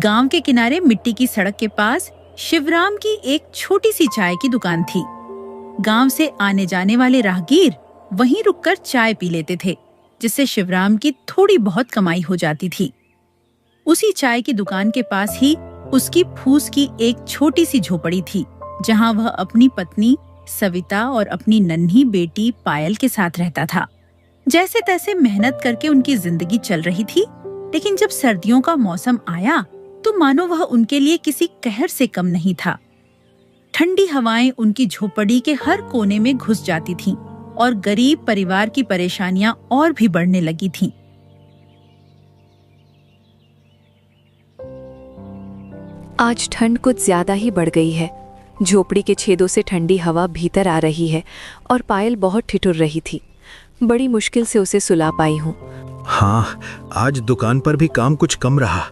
गांव के किनारे मिट्टी की सड़क के पास शिवराम की एक छोटी सी चाय की दुकान थी। गांव से आने जाने वाले राहगीर वहीं रुककर चाय पी लेते थे, जिससे शिवराम की थोड़ी बहुत कमाई हो जाती थी। उसी चाय की दुकान के पास ही उसकी फूस की एक छोटी सी झोपड़ी थी, जहां वह अपनी पत्नी सविता और अपनी नन्ही बेटी पायल के साथ रहता था। जैसे तैसे मेहनत करके उनकी जिंदगी चल रही थी, लेकिन जब सर्दियों का मौसम आया तो मानो वह उनके लिए किसी कहर से कम नहीं था। ठंडी हवाएं उनकी झोपड़ी के हर कोने में घुस जाती थीं और गरीब परिवार की परेशानियां और भी बढ़ने लगी थीं। आज ठंड कुछ ज्यादा ही बढ़ गई है। झोपड़ी के छेदों से ठंडी हवा भीतर आ रही है और पायल बहुत ठिठुर रही थी। बड़ी मुश्किल से उसे सुला पाई हूँ। हाँ, आज दुकान पर भी काम कुछ कम रहा।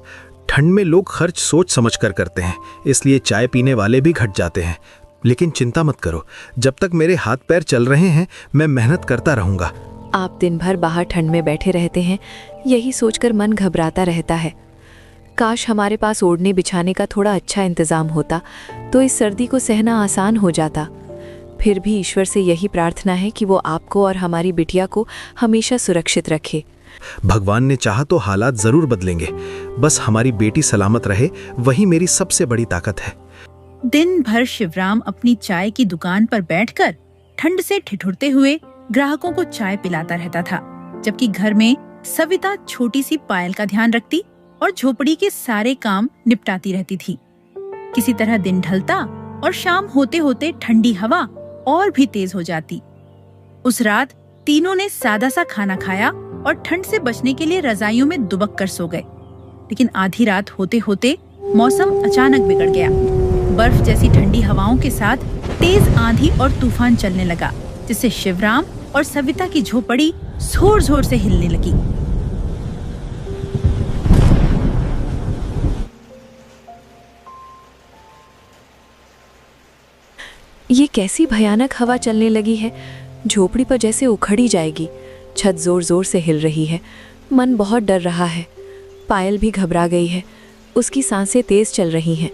ठंड में लोग खर्च सोच समझ कर करते हैं, इसलिए चाय पीने वाले भी घट जाते हैं। लेकिन चिंता मत करो, जब तक मेरे हाथ पैर चल रहे हैं मैं मेहनत करता रहूंगा। आप दिन भर बाहर ठंड में बैठे रहते हैं, यही सोचकर मन घबराता रहता है। काश हमारे पास ओढ़ने बिछाने का थोड़ा अच्छा इंतजाम होता तो इस सर्दी को सहना आसान हो जाता। फिर भी ईश्वर से यही प्रार्थना है कि वो आपको और हमारी बिटिया को हमेशा सुरक्षित रखे। भगवान ने चाहा तो हालात जरूर बदलेंगे, बस हमारी बेटी सलामत रहे, वही मेरी सबसे बड़ी ताकत है। दिन भर शिवराम अपनी चाय की दुकान पर बैठकर ठंड से ठिठुरते हुए ग्राहकों को चाय पिलाता रहता था, जबकि घर में सविता छोटी सी पायल का ध्यान रखती और झोपड़ी के सारे काम निपटाती रहती थी। किसी तरह दिन ढलता और शाम होते होते ठंडी हवा और भी तेज हो जाती। उस रात तीनों ने सादा सा खाना खाया और ठंड से बचने के लिए रजाइयों में दुबक कर सो गए। लेकिन आधी रात होते होते मौसम अचानक बिगड़ गया। बर्फ जैसी ठंडी हवाओं के साथ तेज आंधी और तूफान चलने लगा, जिससे शिवराम और सविता की झोपड़ी जोर जोर से हिलने लगी। ये कैसी भयानक हवा चलने लगी है, झोपड़ी पर जैसे उखड़ी जाएगी। छत जोर जोर से हिल रही है। मन बहुत डर रहा है। पायल भी घबरा गई है, उसकी सांसें तेज चल रही हैं।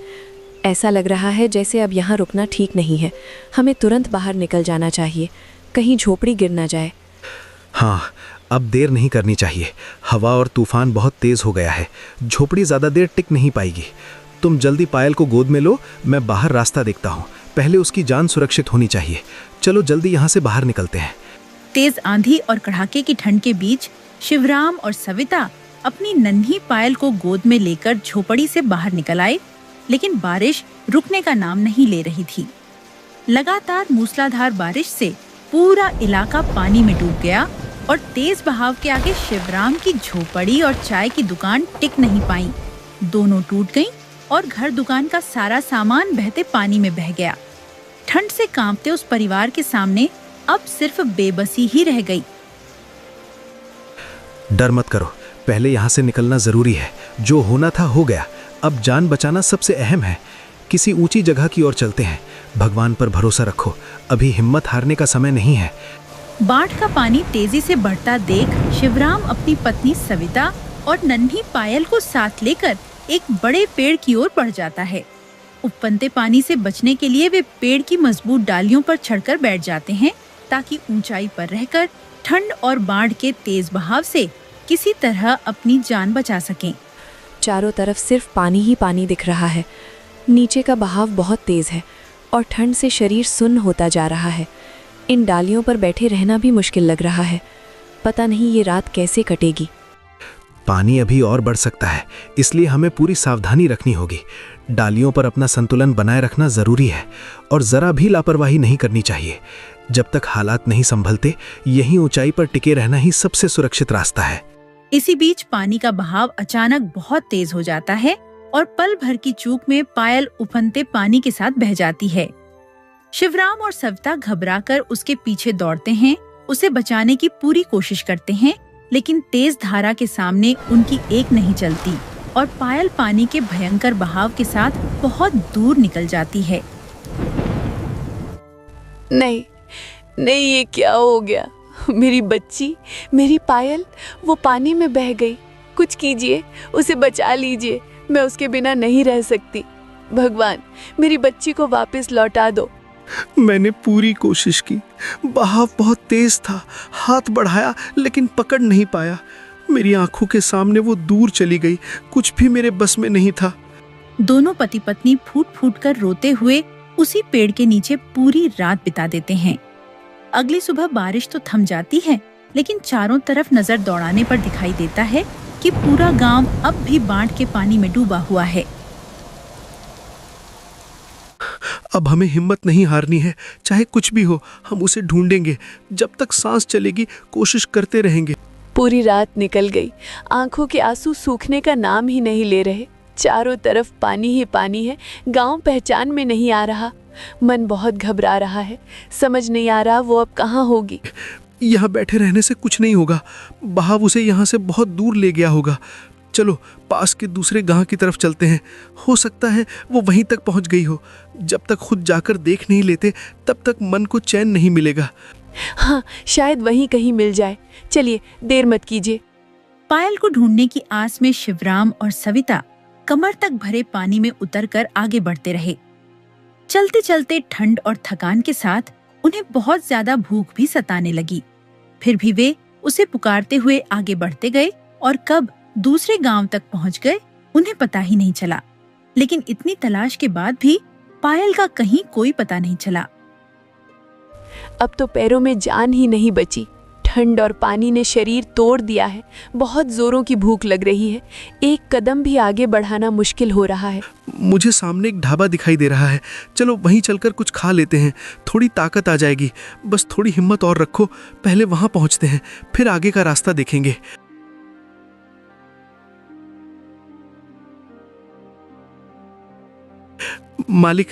ऐसा लग रहा है जैसे अब यहाँ रुकना ठीक नहीं है। हमें तुरंत बाहर निकल जाना चाहिए, कहीं झोपड़ी गिर ना जाए। हाँ, अब देर नहीं करनी चाहिए। हवा और तूफान बहुत तेज हो गया है, झोपड़ी ज्यादा देर टिक नहीं पाएगी। तुम जल्दी पायल को गोद में लो, मैं बाहर रास्ता देखता हूँ। पहले उसकी जान सुरक्षित होनी चाहिए। चलो जल्दी यहाँ से बाहर निकलते हैं। तेज आंधी और कड़ाके की ठंड के बीच शिवराम और सविता अपनी नन्ही पायल को गोद में लेकर झोपड़ी से बाहर निकल आए, लेकिन बारिश रुकने का नाम नहीं ले रही थी। लगातार मूसलाधार बारिश से पूरा इलाका पानी में डूब गया और तेज बहाव के आगे शिवराम की झोपड़ी और चाय की दुकान टिक नहीं पाई। दोनों टूट गईं और घर दुकान का सारा सामान बहते पानी में बह गया। ठंड से कांपते उस परिवार के सामने अब सिर्फ बेबसी ही रह गई। डर मत करो, पहले यहाँ से निकलना जरूरी है। जो होना था हो गया, अब जान बचाना सबसे अहम है। किसी ऊंची जगह की ओर चलते हैं। भगवान पर भरोसा रखो, अभी हिम्मत हारने का समय नहीं है। बाढ़ का पानी तेजी से बढ़ता देख शिवराम अपनी पत्नी सविता और नन्ही पायल को साथ लेकर एक बड़े पेड़ की ओर बढ़ जाता है। उफनते पानी से बचने के लिए वे पेड़ की मजबूत डालियों पर चढ़कर बैठ जाते हैं, ताकि ऊंचाई पर रहकर ठंड और बाढ़ के तेज बहाव से किसी तरह अपनी जान बचा सकें। चारों तरफ सिर्फ पानी ही पानी दिख रहा है। नीचे का बहाव बहुत तेज है और ठंड से शरीर सुन्न होता जा रहा है। इन डालियों पर बैठे रहना भी मुश्किल लग रहा है। पता नहीं ये रात कैसे कटेगी। पानी अभी और बढ़ सकता है, इसलिए हमें पूरी सावधानी रखनी होगी। डालियों पर अपना संतुलन बनाए रखना जरूरी है और जरा भी लापरवाही नहीं करनी चाहिए। जब तक हालात नहीं संभलते, यहीं ऊंचाई पर टिके रहना ही सबसे सुरक्षित रास्ता है। इसी बीच पानी का बहाव अचानक बहुत तेज हो जाता है और पल भर की चूक में पायल उफनते पानी के साथ बह जाती है। शिवराम और सविता घबराकर उसके पीछे दौड़ते हैं, उसे बचाने की पूरी कोशिश करते हैं, लेकिन तेज धारा के सामने उनकी एक नहीं चलती और पायल पानी के भयंकर बहाव के साथ बहुत दूर निकल जाती है। नहीं नहीं, ये क्या हो गया? मेरी बच्ची, मेरी पायल, वो पानी में बह गई। कुछ कीजिए, उसे बचा लीजिए। मैं उसके बिना नहीं रह सकती। भगवान, मेरी बच्ची को वापस लौटा दो। मैंने पूरी कोशिश की, बहाव बहुत तेज था, हाथ बढ़ाया लेकिन पकड़ नहीं पाया। मेरी आंखों के सामने वो दूर चली गई, कुछ भी मेरे बस में नहीं था। दोनों पति पत्नी फूट फूट कर रोते हुए उसी पेड़ के नीचे पूरी रात बिता देते हैं। अगली सुबह बारिश तो थम जाती है, लेकिन चारों तरफ नजर दौड़ाने पर दिखाई देता है कि पूरा गांव अब भी बाढ़ के पानी में डूबा हुआ है। अब हमें हिम्मत नहीं हारनी है, चाहे कुछ भी हो हम उसे ढूंढेंगे। जब तक सांस चलेगी कोशिश करते रहेंगे। पूरी रात निकल गई, आंखों के आंसू सूखने का नाम ही नहीं ले रहे। चारों तरफ पानी ही पानी है, गांव पहचान में नहीं आ रहा। मन बहुत घबरा रहा है, समझ नहीं आ रहा वो अब कहाँ होगी। यहाँ बैठे रहने से कुछ नहीं होगा, बहाव उसे यहाँ से बहुत दूर ले गया होगा। चलो पास के दूसरे गांव की तरफ चलते हैं, हो सकता है वो वहीं तक पहुंच गई हो। जब तक खुद जाकर देख नहीं लेते तब तक मन को चैन नहीं मिलेगा। हाँ, शायद वहीं कहीं मिल जाए। चलिए, देर मत कीजिए। पायल को ढूंढने की आस में शिवराम और सविता कमर तक भरे पानी में उतरकर आगे बढ़ते रहे। चलते चलते ठंड और थकान के साथ उन्हें बहुत ज्यादा भूख भी सताने लगी। फिर भी वे उसे पुकारते हुए आगे बढ़ते गए और कब दूसरे गांव तक पहुंच गए उन्हें पता ही नहीं चला। लेकिन इतनी तलाश के बाद भी पायल का कहीं कोई पता नहीं चला। अब तो पैरों में जान ही नहीं बची। ठंड और पानी ने शरीर तोड़ दिया है। बहुत जोरों की भूख लग रही है। एक कदम भी आगे बढ़ाना मुश्किल हो रहा है। मुझे सामने एक ढाबा दिखाई दे रहा है, चलो वहीं चलकर कुछ खा लेते हैं, थोड़ी ताकत आ जाएगी। बस थोड़ी हिम्मत और रखो, पहले वहां पहुंचते हैं, फिर आगे का रास्ता देखेंगे। मालिक,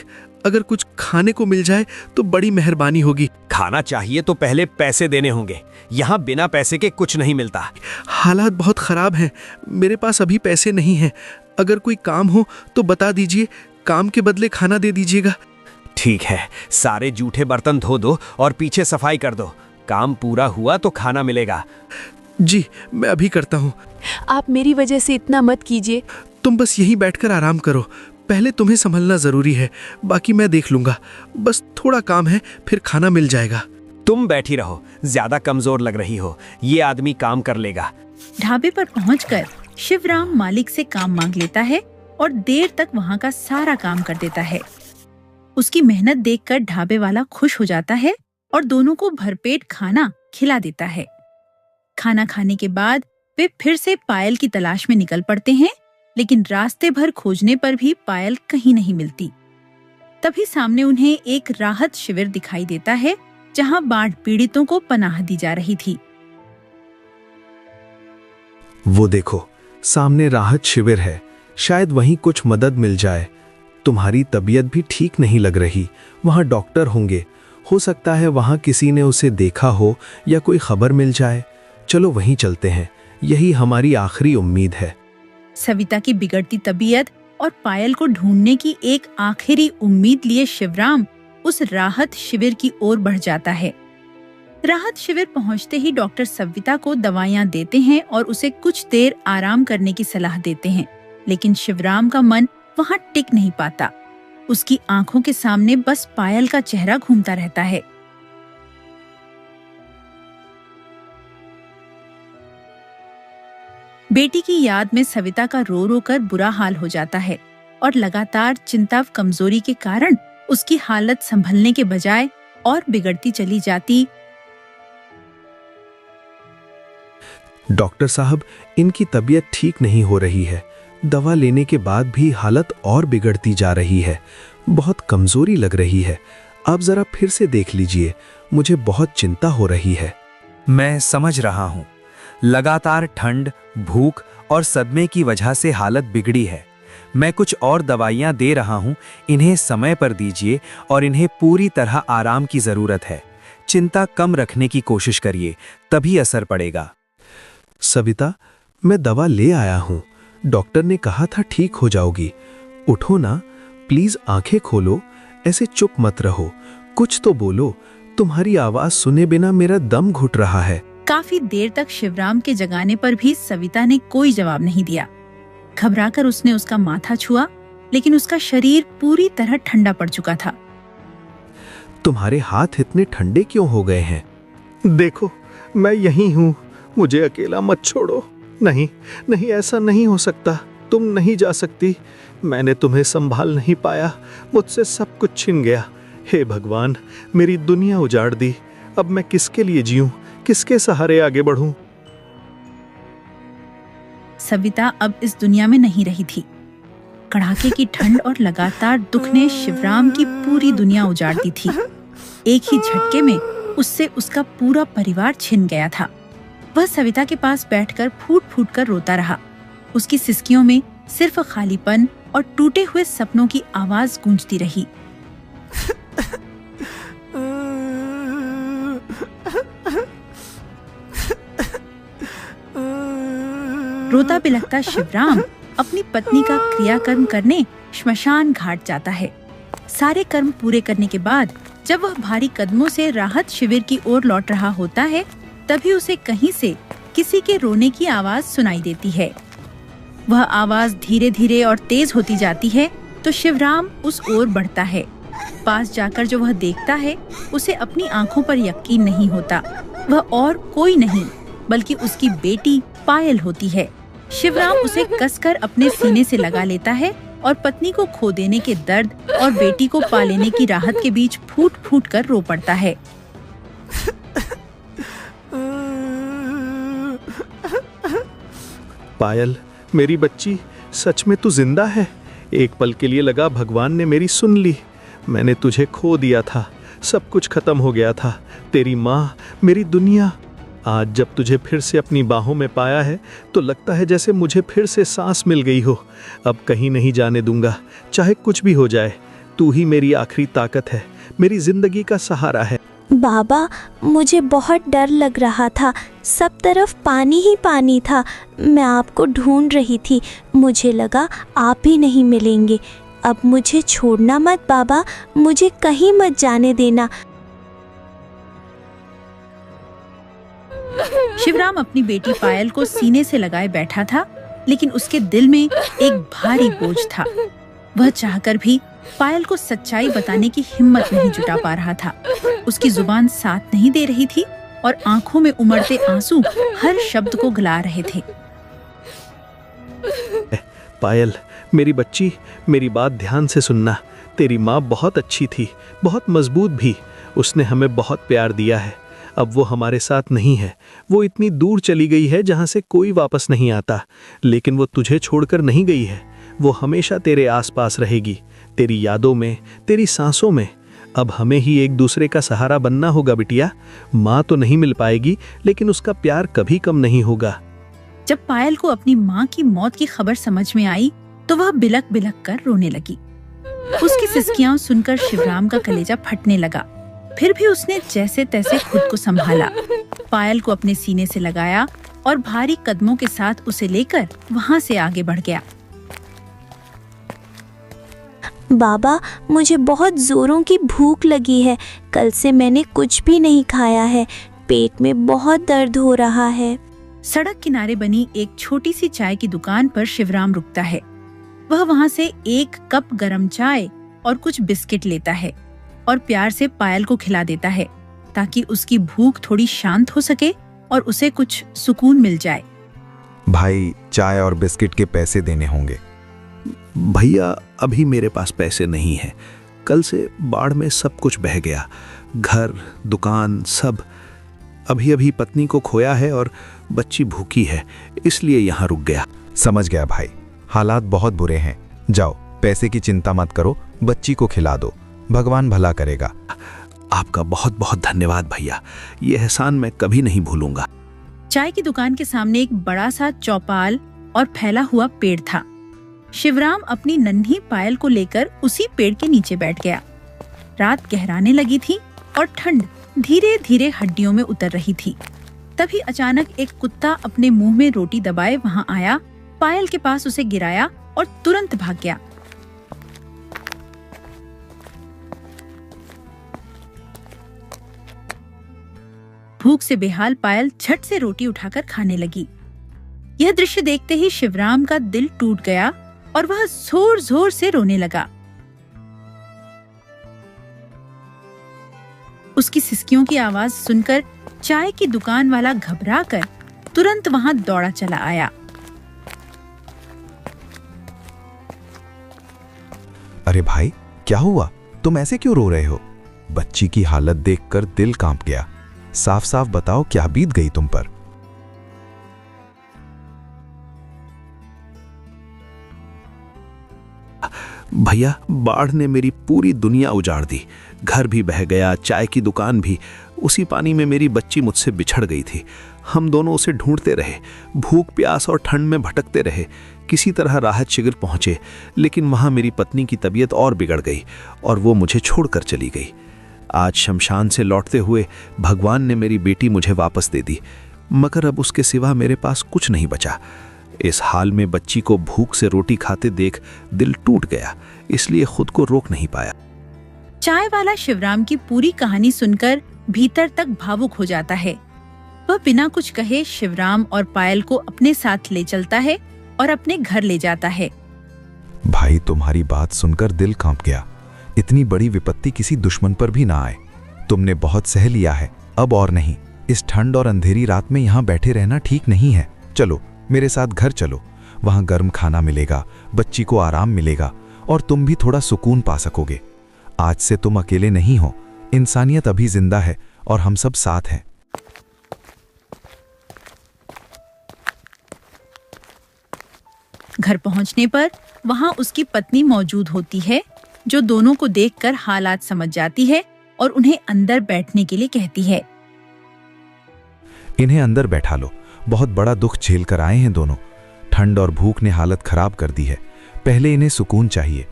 अगर कुछ खाने को मिल जाए तो बड़ी मेहरबानी होगी। खाना चाहिए तो पहले पैसे देने होंगे, यहाँ बिना पैसे के कुछ नहीं मिलता। हालात बहुत खराब हैं, मेरे पास अभी पैसे नहीं हैं। अगर कोई काम हो तो बता दीजिए, काम के बदले खाना दे दीजिएगा। ठीक है, सारे जूठे बर्तन धो दो और पीछे सफाई कर दो। काम पूरा हुआ तो खाना मिलेगा। जी, मैं अभी करता हूँ। आप मेरी वजह से इतना मत कीजिए। तुम बस यहीं बैठकर आराम करो, पहले तुम्हें संभलना जरूरी है, बाकी मैं देख लूंगा। बस थोड़ा काम है, फिर खाना मिल जाएगा। तुम बैठी रहो, ज्यादा कमजोर लग रही हो, ये आदमी काम कर लेगा। ढाबे पर पहुंचकर शिवराम मालिक से काम मांग लेता है और देर तक वहां का सारा काम कर देता है। उसकी मेहनत देखकर ढाबे वाला खुश हो जाता है और दोनों को भरपेट खाना खिला देता है। खाना खाने के बाद वे फिर से पायल की तलाश में निकल पड़ते हैं, लेकिन रास्ते भर खोजने पर भी पायल कहीं नहीं मिलती। तभी सामने उन्हें एक राहत शिविर दिखाई देता है, जहां बाढ़ पीड़ितों को पनाह दी जा रही थी। वो देखो, सामने राहत शिविर है, शायद वहीं कुछ मदद मिल जाए। तुम्हारी तबीयत भी ठीक नहीं लग रही, वहां डॉक्टर होंगे, हो सकता है वहां किसी ने उसे देखा हो या कोई खबर मिल जाए। चलो वहीं चलते हैं, यही हमारी आखिरी उम्मीद है। सविता की बिगड़ती तबीयत और पायल को ढूंढने की एक आखिरी उम्मीद लिए शिवराम उस राहत शिविर की ओर बढ़ जाता है। राहत शिविर पहुंचते ही डॉक्टर सविता को दवाइयां देते हैं और उसे कुछ देर आराम करने की सलाह देते हैं, लेकिन शिवराम का मन वहां टिक नहीं पाता। उसकी आंखों के सामने बस पायल का चेहरा घूमता रहता है। बेटी की याद में सविता का रो रो कर बुरा हाल हो जाता है और लगातार चिंता व कमजोरी के कारण उसकी हालत संभलने के बजाय और बिगड़ती चली जाती। डॉक्टर साहब, इनकी तबीयत ठीक नहीं हो रही है, दवा लेने के बाद भी हालत और बिगड़ती जा रही है, बहुत कमजोरी लग रही है। आप जरा फिर से देख लीजिए, मुझे बहुत चिंता हो रही है। मैं समझ रहा हूँ, लगातार ठंड, भूख और सदमे की वजह से हालत बिगड़ी है। मैं कुछ और दवाइयाँ दे रहा हूँ, इन्हें समय पर दीजिए और इन्हें पूरी तरह आराम की ज़रूरत है। चिंता कम रखने की कोशिश करिए, तभी असर पड़ेगा। सविता, मैं दवा ले आया हूँ, डॉक्टर ने कहा था ठीक हो जाओगी। उठो ना, प्लीज आंखें खोलो, ऐसे चुप मत रहो, कुछ तो बोलो, तुम्हारी आवाज सुने बिना मेरा दम घुट रहा है। काफी देर तक शिवराम के जगाने पर भी सविता ने कोई जवाब नहीं दिया। घबराकर उसने उसका माथा छुआ, लेकिन उसका शरीर पूरी तरह ठंडा पड़ चुका था। तुम्हारे हाथ इतने ठंडे क्यों हो गए हैं? देखो, मैं यहीं हूं, मुझे अकेला मत छोड़ो। नहीं नहीं, ऐसा नहीं हो सकता, तुम नहीं जा सकती। मैंने तुम्हें संभाल नहीं पाया, मुझसे सब कुछ छिन गया। हे भगवान, मेरी दुनिया उजाड़ दी। अब मैं किसके लिए जीऊं, किसके सहारे आगे बढ़ूं? सविता अब इस दुनिया में नहीं रही थी। कड़ाके की ठंड और लगातार दुख ने शिवराम की पूरी दुनिया उजाड़ दी थी। एक ही झटके में उससे उसका पूरा परिवार छिन गया था। वह सविता के पास बैठकर फूट फूट कर रोता रहा। उसकी सिसकियों में सिर्फ खालीपन और टूटे हुए सपनों की आवाज गूंजती रही। रोता बिलखता शिवराम अपनी पत्नी का क्रियाकर्म करने श्मशान घाट जाता है। सारे कर्म पूरे करने के बाद जब वह भारी कदमों से राहत शिविर की ओर लौट रहा होता है, तभी उसे कहीं से किसी के रोने की आवाज सुनाई देती है। वह आवाज धीरे धीरे और तेज होती जाती है तो शिवराम उस ओर बढ़ता है। पास जाकर जो वह देखता है, उसे अपनी आंखों पर यकीन नहीं होता। वह और कोई नहीं बल्कि उसकी बेटी पायल होती है। शिवराम उसे कसकर अपने सीने से लगा लेता है और पत्नी को खो देने के दर्द और बेटी को पा लेने की राहत के बीच फूट फूट कर रो पड़ता है। पायल, मेरी बच्ची, सच में तू जिंदा है। एक पल के लिए लगा भगवान ने मेरी सुन ली। मैंने तुझे खो दिया था, सब कुछ खत्म हो गया था। तेरी माँ, मेरी दुनिया। आज जब तुझे फिर से अपनी बाहों में पाया है तो लगता है जैसे मुझे फिर से सांस मिल गई हो। अब कहीं नहीं जाने दूंगा, चाहे कुछ भी हो जाए। तू ही मेरी आखिरी ताकत है, मेरी जिंदगी का सहारा है। बाबा, मुझे बहुत डर लग रहा था, सब तरफ पानी ही पानी था। मैं आपको ढूंढ रही थी, मुझे लगा आप ही नहीं मिलेंगे। अब मुझे छोड़ना मत बाबा, मुझे कहीं मत जाने देना। शिवराम अपनी बेटी पायल को सीने से लगाए बैठा था, लेकिन उसके दिल में एक भारी बोझ था। वह चाहकर भी पायल को सच्चाई बताने की हिम्मत नहीं जुटा पा रहा था। उसकी जुबान साथ नहीं दे रही थी और आंखों में उमड़ते आंसू हर शब्द को गला रहे थे। पायल, मेरी बच्ची, मेरी बात ध्यान से सुनना। तेरी माँ बहुत अच्छी थी, बहुत मजबूत भी। उसने हमें बहुत प्यार दिया है। अब वो हमारे साथ नहीं है। वो इतनी दूर चली गई है जहाँ से कोई वापस नहीं आता। लेकिन वो तुझे छोड़कर नहीं गई है। वो हमेशा तेरे आसपास रहेगी, तेरी यादों में, तेरी सांसों में। अब हमें ही एक दूसरे का सहारा बनना होगा बिटिया। माँ तो नहीं मिल पाएगी, लेकिन उसका प्यार कभी कम नहीं होगा। जब पायल को अपनी माँ की मौत की खबर समझ में आई तो वह बिलक बिलक कर रोने लगी। उसकी सिसकियां सुनकर शिवराम का कलेजा फटने लगा। फिर भी उसने जैसे तैसे खुद को संभाला, पायल को अपने सीने से लगाया और भारी कदमों के साथ उसे लेकर वहाँ से आगे बढ़ गया। बाबा, मुझे बहुत जोरों की भूख लगी है। कल से मैंने कुछ भी नहीं खाया है, पेट में बहुत दर्द हो रहा है। सड़क किनारे बनी एक छोटी सी चाय की दुकान पर शिवराम रुकता है। वह वहाँ से एक कप गरम चाय और कुछ बिस्किट लेता है और प्यार से पायल को खिला देता है, ताकि उसकी भूख थोड़ी शांत हो सके और उसे कुछ सुकून मिल जाए। भाई, चाय और बिस्किट के पैसे देने होंगे। भैया, अभी मेरे पास पैसे नहीं है। कल से बाढ़ में सब कुछ बह गया, घर, दुकान, सब। अभी अभी पत्नी को खोया है और बच्ची भूखी है, इसलिए यहाँ रुक गया। समझ गया भाई, हालात बहुत बुरे हैं। जाओ, पैसे की चिंता मत करो, बच्ची को खिला दो, भगवान भला करेगा। आपका बहुत बहुत धन्यवाद भैया, ये एहसान मैं कभी नहीं भूलूंगा। चाय की दुकान के सामने एक बड़ा सा चौपाल और फैला हुआ पेड़ था। शिवराम अपनी नन्ही पायल को लेकर उसी पेड़ के नीचे बैठ गया। रात गहराने लगी थी और ठंड धीरे धीरे हड्डियों में उतर रही थी। तभी अचानक एक कुत्ता अपने मुंह में रोटी दबाए वहां आया, पायल के पास उसे गिराया और तुरंत भाग गया। भूख से बेहाल पायल झट से रोटी उठाकर खाने लगी। यह दृश्य देखते ही शिवराम का दिल टूट गया और वह जोर जोर से रोने लगा। उसकी सिसकियों की आवाज सुनकर चाय की दुकान वाला घबराकर तुरंत वहां दौड़ा चला आया। अरे भाई, क्या हुआ? तुम ऐसे क्यों रो रहे हो? बच्ची की हालत देखकर दिल कांप गया। साफ साफ बताओ, क्या बीत गई तुम पर? भैया, बाढ़ ने मेरी पूरी दुनिया उजाड़ दी। घर भी बह गया, चाय की दुकान भी। उसी पानी में मेरी बच्ची मुझसे बिछड़ गई थी। हम दोनों उसे ढूंढते रहे, भूख प्यास और ठंड में भटकते रहे। किसी तरह राहत शिविर पहुंचे, लेकिन वहां मेरी पत्नी की तबीयत और बिगड़ गई और वो मुझे छोड़कर चली गई। आज शमशान से लौटते हुए भगवान ने मेरी बेटी मुझे वापस दे दी, मगर अब उसके सिवा मेरे पास कुछ नहीं बचा। इस हाल में बच्ची को भूख से रोटी खाते देख दिल टूट गया, इसलिए खुद को रोक नहीं पाया। चाय वाला शिवराम की पूरी कहानी सुनकर भीतर तक भावुक हो जाता है। वह बिना कुछ कहे शिवराम और पायल को अपने साथ ले चलता है और अपने घर ले जाता है। भाई, तुम्हारी बात सुनकर दिल कांप गया। इतनी बड़ी विपत्ति किसी दुश्मन पर भी ना आए। तुमने बहुत सह लिया है, अब और नहीं। इस ठंड और अंधेरी रात में यहाँ बैठे रहना ठीक नहीं है। चलो मेरे साथ घर चलो, वहां गर्म खाना मिलेगा, बच्ची को आराम मिलेगा और तुम भी थोड़ा सुकून पा सकोगे। आज से तुम अकेले नहीं हो, इंसानियत अभी जिंदा है और हम सब साथ हैं। घर पहुंचने पर वहां उसकी पत्नी मौजूद होती है, जो दोनों को देखकर हालात समझ जाती है और उन्हें अंदर बैठने के लिए कहती है। इन्हें अंदर बैठा लो, बहुत बड़ा दुख झेल कर आए हैं दोनों। ठंड और भूख ने हालत खराब कर दी है। पहले इन्हें सुकून चाहिए।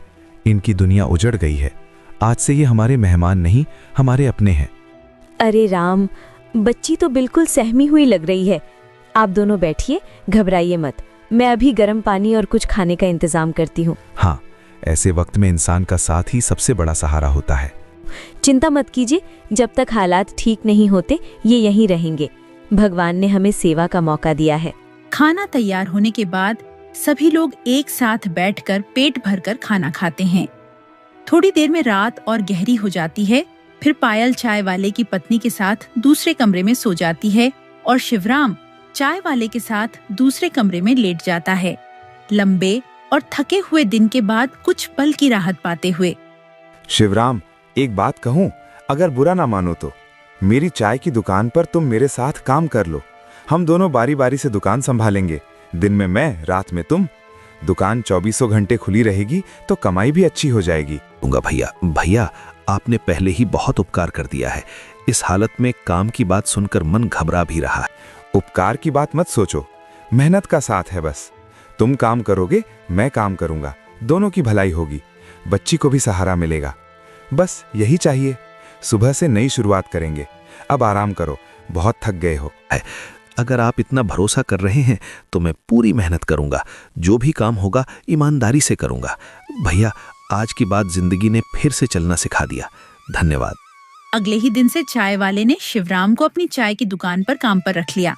इनकी दुनिया उजड़ गई है। आज से ये हमारे मेहमान नहीं, हमारे अपने हैं। अरे राम, बच्ची तो बिल्कुल सहमी हुई लग रही है। आप दोनों बैठिए, घबराइए मत। मैं अभी गर्म पानी और कुछ खाने का इंतजाम करती हूँ। हाँ, ऐसे वक्त में इंसान का साथ ही सबसे बड़ा सहारा होता है। चिंता मत कीजिए, जब तक हालात ठीक नहीं होते ये यहीं रहेंगे। भगवान ने हमें सेवा का मौका दिया है। खाना तैयार होने के बाद सभी लोग एक साथ बैठकर पेट भरकर खाना खाते हैं। थोड़ी देर में रात और गहरी हो जाती है। फिर पायल चाय वाले की पत्नी के साथ दूसरे कमरे में सो जाती है और शिवराम चाय वाले के साथ दूसरे कमरे में लेट जाता है, लंबे और थके हुए दिन के बाद कुछ पल की राहत पाते हुए। शिवराम, एक बात कहूँ, अगर बुरा ना मानो तो मेरी चाय की दुकान पर तुम मेरे साथ काम कर लो। हम दोनों बारी बारी से दुकान संभालेंगे। दिन में मैं, रात में तुम। दुकान 24 घंटे खुली रहेगी तो कमाई भी अच्छी हो जाएगी। भैया, आपने पहले ही बहुत उपकार कर दिया है। इस हालत में काम की बात सुनकर मन घबरा भी रहा है। उपकार की बात मत सोचो, मेहनत का साथ है बस। तुम काम करोगे, मैं काम करूंगा, दोनों की भलाई होगी, बच्ची को भी सहारा मिलेगा। बस यही चाहिए। सुबह से नई शुरुआत करेंगे। अब आराम करो, बहुत थक गए हो। अगर आप इतना भरोसा कर रहे हैं तो मैं पूरी मेहनत करूंगा। जो भी काम होगा ईमानदारी से करूंगा। भैया, आज की बात जिंदगी ने फिर से चलना सिखा दिया। धन्यवाद। अगले ही दिन से चाय वाले ने शिवराम को अपनी चाय की दुकान पर काम पर रख लिया।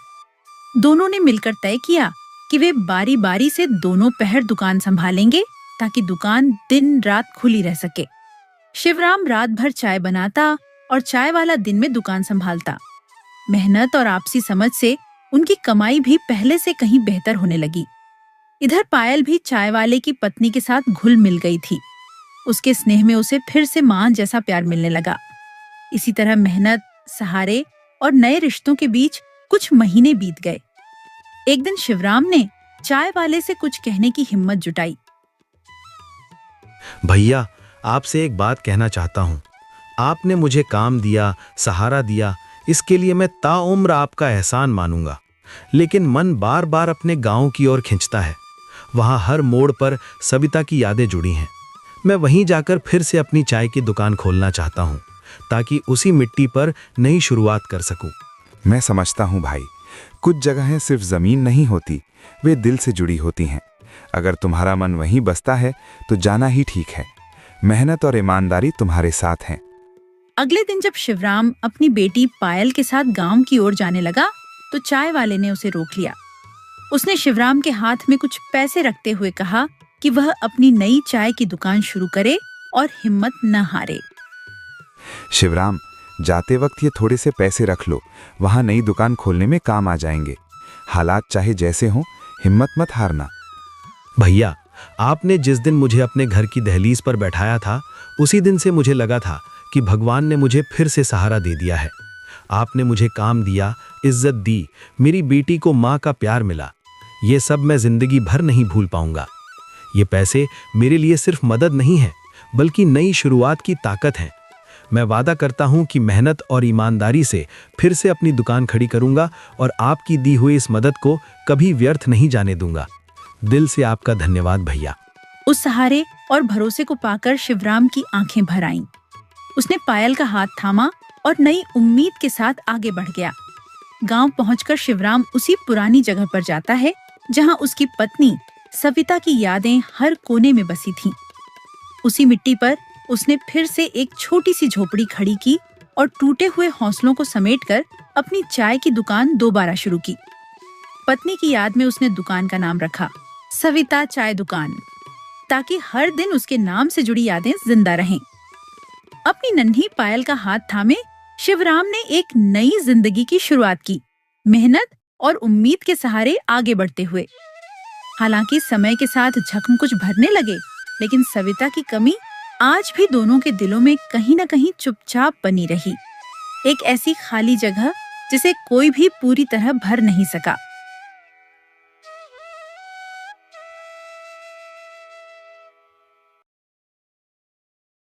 दोनों ने मिलकर तय किया कि वे बारी बारी से दोनों पहर दुकान संभालेंगे ताकि दुकान दिन रात खुली रह सके। शिवराम रात भर चाय बनाता और चाय वाला दिन में दुकान संभालता। मेहनत और आपसी समझ से उनकी कमाई भी पहले से कहीं बेहतर होने लगी। इधर पायल भी चाय वाले की पत्नी के साथ घुल मिल गई थी। उसके स्नेह में उसे फिर से मां जैसा प्यार मिलने लगा। इसी तरह मेहनत, सहारे और नए रिश्तों के बीच कुछ महीने बीत गए। एक दिन शिवराम ने चाय वाले से कुछ कहने की हिम्मत जुटाई। भैया, आपसे एक बात कहना चाहता हूँ। आपने मुझे काम दिया, सहारा दिया, इसके लिए मैं ताउम्र आपका एहसान मानूंगा। लेकिन मन बार बार अपने गांव की ओर खिंचता है। वहां हर मोड़ पर सविता की यादें जुड़ी हैं। मैं वहीं जाकर फिर से अपनी चाय की दुकान खोलना चाहता हूँ, ताकि उसी मिट्टी पर नई शुरुआत कर सकूं। मैं समझता हूँ भाई, कुछ जगहें सिर्फ जमीन नहीं होती, वे दिल से जुड़ी होती हैं। अगर तुम्हारा मन वहीं बसता है तो जाना ही ठीक है। मेहनत और ईमानदारी तुम्हारे साथ हैं। अगले दिन जब शिवराम अपनी बेटी पायल के साथ गांव की ओर जाने लगा तो चाय वाले ने उसे रोक लिया। उसने शिवराम के हाथ में कुछ पैसे रखते हुए कहा कि वह अपनी नई चाय की दुकान शुरू करे और हिम्मत न हारे। शिवराम, जाते वक्त ये थोड़े से पैसे रख लो, वहां नई दुकान खोलने में काम आ जाएंगे। हालात चाहे जैसे हों, हिम्मत मत हारना। भैया, आपने जिस दिन मुझे अपने घर की दहलीज पर बैठाया था, उसी दिन से मुझे लगा था कि भगवान ने मुझे फिर से सहारा दे दिया है। आपने मुझे काम दिया, इज्जत दी, मेरी बेटी को माँ का प्यार मिला। ये सब मैं जिंदगी भर नहीं भूल पाऊंगा। ये पैसे मेरे लिए सिर्फ मदद नहीं है, बल्कि नई शुरुआत की ताकत है। मैं वादा करता हूं कि मेहनत और ईमानदारी से फिर से अपनी दुकान खड़ी करूंगा और आपकी दी हुई इस मदद को कभी व्यर्थ नहीं जाने दूंगा। दिल से आपका धन्यवाद भैया। उस सहारे और भरोसे को पाकर शिवराम की आंखें भर आईं। उसने पायल का हाथ थामा और नई उम्मीद के साथ आगे बढ़ गया। गांव पहुंचकर शिवराम उसी पुरानी जगह पर जाता है जहां उसकी पत्नी सविता की यादें हर कोने में बसी थीं। उसी मिट्टी पर उसने फिर से एक छोटी सी झोपड़ी खड़ी की और टूटे हुए हौसलों को समेटकर अपनी चाय की दुकान दोबारा शुरू की। पत्नी की याद में उसने दुकान का नाम रखा सविता चाय दुकान, ताकि हर दिन उसके नाम से जुड़ी यादें जिंदा रहें। अपनी नन्ही पायल का हाथ थामे शिवराम ने एक नई जिंदगी की शुरुआत की, मेहनत और उम्मीद के सहारे आगे बढ़ते हुए। हालांकि समय के साथ जख्म कुछ भरने लगे, लेकिन सविता की कमी आज भी दोनों के दिलों में कहीं न कहीं चुपचाप बनी रही। एक ऐसी खाली जगह जिसे कोई भी पूरी तरह भर नहीं सका।